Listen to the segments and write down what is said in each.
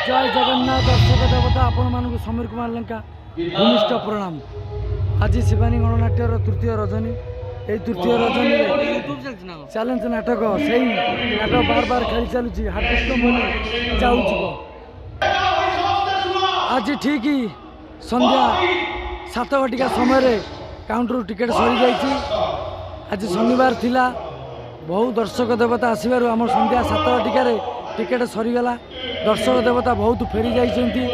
जय जगन्नाथ दर्शक देवता आपण मानक समीर कुमार लंका भूमिष्ठ प्रणाम। आज शिवानी गणनाट्यर तृतीय रजनी यही तृतीय रजनी चैलेंज नाटक से नाटक बार बार खेली चलुची हाकृष्ण बोली जाऊ आज ठीक संध्या 7 घटिका समय काउंटर टिकेट सरी जाइए। आज शनिवार थिला बहु दर्शक देवता आसबार आम संध्या 7 घटिकार टिकेट सरीगला। दर्शक देवता बहुत फेरी जाइछन्ति।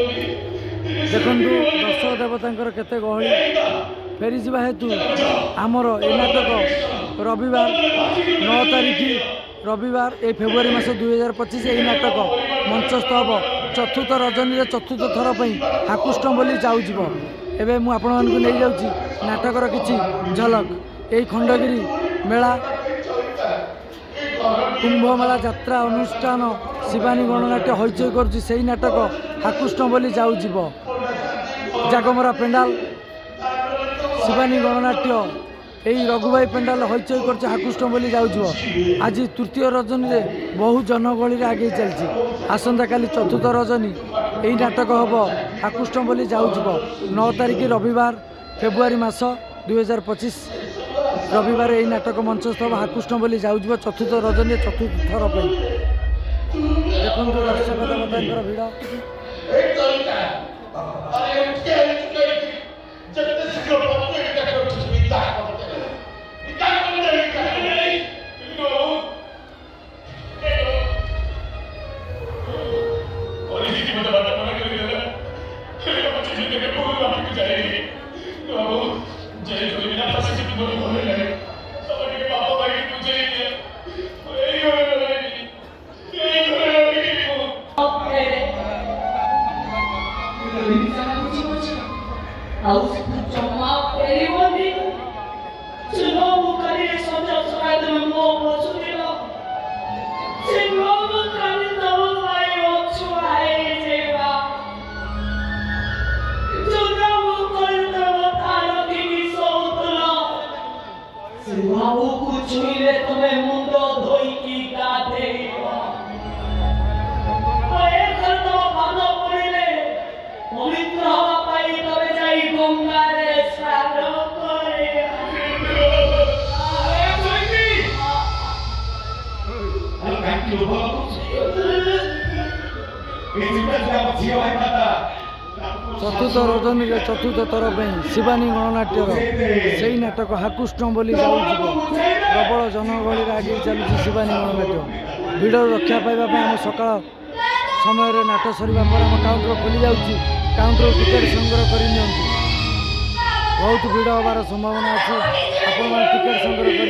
देखु दर्शक देवता केते गहली फेरी जा हेतु आमर ए नाटक रविवार 9 तारिख रविवार ए फेब्रुआरी मास 2025 यही नाटक मंचस्थ हम चतुर्थ रजनी चतुर्थ थर पर हाकृष्ण बोली जाऊ एवं मुझे आपण मानक नहीं जाऊँगी नाटकर किसी झलक यही खंडगिरी मेला कुंभमेला यात्रा अनुष्ठान शिवानी गणनाट्य हईचई करुच्ची से नाटक हाकृष्ण बोली जाऊ जागमरा पेंडाल शिवानी गणनाट्य यही रघुभाई पेंडाल हईचई कर हाकृष्ण बोली जाऊ आज तृतीय रजनी बहु जनगहली आगे चलती। आसंता काली चतुर्थ रजनी यही नाटक हम हाकृष्ण बोली जाऊ 9 तारिख रविवार फेब्रुआरी मास 2025 रविवार यही नाटक मंचस्थ हम हाकृष्ण बोली जाऊ चतुर्थ रजनी चतुर्थ थर पर देखो दर्शक देवता भिड़ चतुर्थ रजनी चतुर्थ थर पर शिवानी गणनाट्यर से नाटक हाकृष्ण बोली जाऊ प्रबल जनगहली आगे चलुची शिवानी गणनाट्य भिड़ रक्षा पाइबा आम सकाल समय नाट सरिबा पर आम काउंटर खोली जाउची काउंटर टिकेट संग्रह कर बहुत भिड़ हबार संभावना अच्छी आपण टिकेट संग्रह कर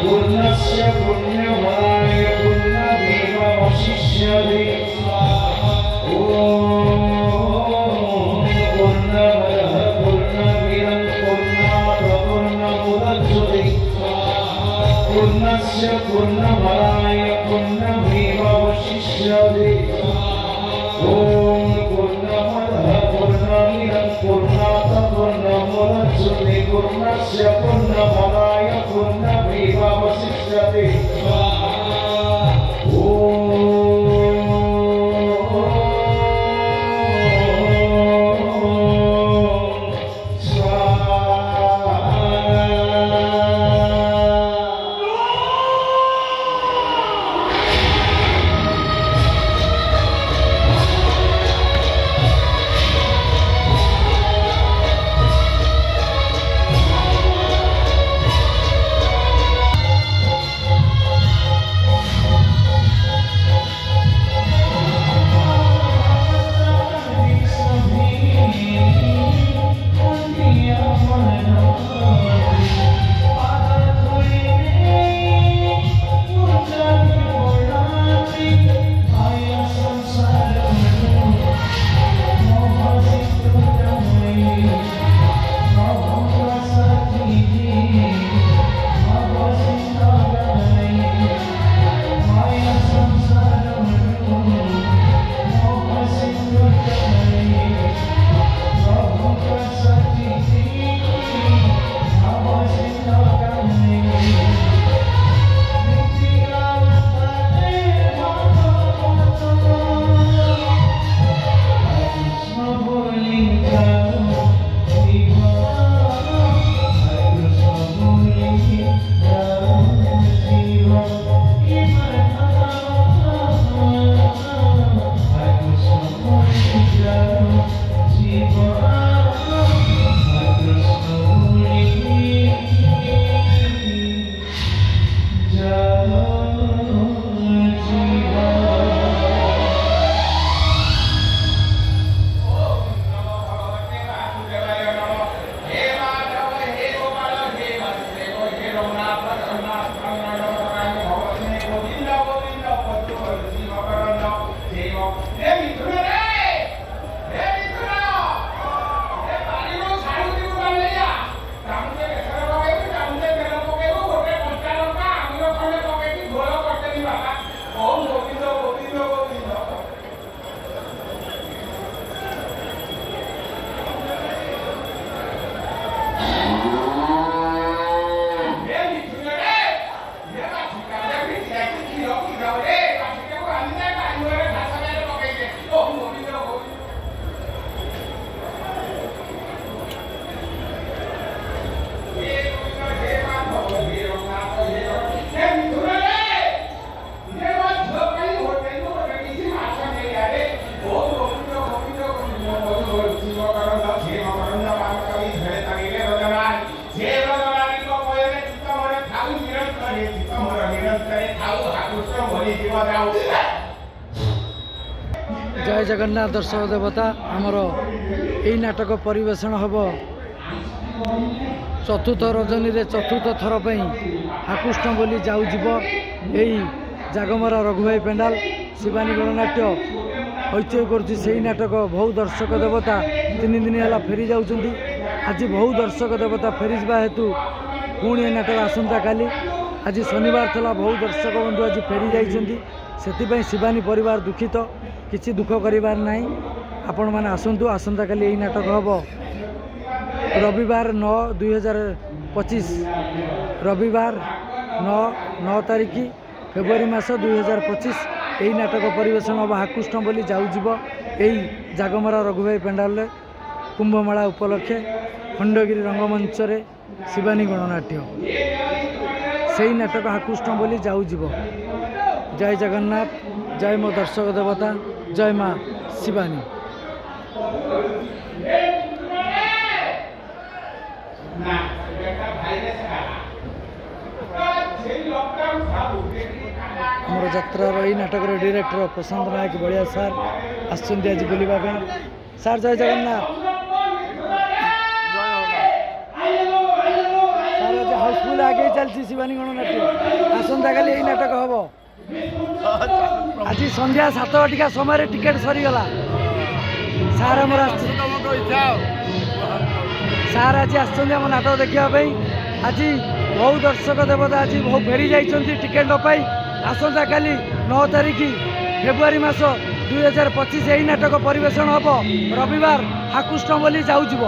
पूर्णस्य पुण्यफलाय पुण्यमेवावशिष्यते पूर्णमदः पूर्णमिदं पूर्णात् पूर्णमुदच्यते पूर्णस्य पूर्णफलाय पुण्यमेवावशिष्यते पूर्णमदः पूर्णमिदं पूर्णात् पूर्णमुदच्यते पूर्णस्य पूर्णफलाय पुण्यमेवावशिष्यते जय जगन्नाथ दर्शक देवता आमर यही नाटक परिवेषण हम चतुर्थ रजनी रे चतुर्थ थर पर हाकुष्ण बोली जाऊ जीव यही जागमरा रघुभाई पेंडाल शिवानी गणनाट्य ऐतिह्य कर नाटक बहु दर्शक देवता 3 दिन है फेरी जाऊँगी आज बहु दर्शक देवता फेरी जा हेतु पुणी ए नाटक आसंता काली आज शनिवार थला बहु दर्शक बंधु आज फेरी जाइछन्ती सेतिपई शिवानी परिवार दुखित किसी दुख करिवार नाही आपण माने आसंतु आसंता काली एही नाटक हबो रविवार 9/2025 रविवार 9 तारीख फेब्रुआरी मास 2025 यही नाटक परिवेषण हम हाकुष्ण बोली जाऊ जीव यही जागमरा रघुभाई पेंडाल कुंभमेला उपलक्षे खंडगिरी रंगमंच रे शिवानी गणनाट्य से नाटक हाकुष्ण बोली जाऊ जीव। जय जगन्नाथ, जय मो दर्शक देवता, जय माँ शिवानी। आमर यात्रार यही नाटक डायरेक्टर प्रशांत नायक बलिया सार आसुँच आज बुलवा सार। जय जगन्नाथ। ଲେବୁଲ ଆଗେଇ ଚାଲିଛି ଶିବାନୀ ଗଣନାଟ୍ୟ। ଆସନ୍ତାକାଲି ଏଇ ନାଟକ ହବ। ଆଜି ସନ୍ଧ୍ୟା 7ଟା ସମୟରେ ଟିକେଟ ସରିଗଲା। ସାର୍ ଆମର ସାର୍ ଆଜି ଆସିଛନ୍ତି ଆମ ନାଟକ ଦେଖିବା ପାଇଁ। ଆଜି ବହୁ ଦର୍ଶକ ଦେବତା ଆଜି ବହୁ ଫେରି ଯାଇଛନ୍ତି ଟିକେଟ ନ ପାଇ। ଆସନ୍ତାକାଲି 9 ତାରିଖ ଫେବୃଆରୀ ମାସ 2025 ଏହି ନାଟକ ପରିବେଷଣ ହବ। ରବିବାର ହାକୁଷ୍ଟ ବୋଲି ଯାଉଯିବ।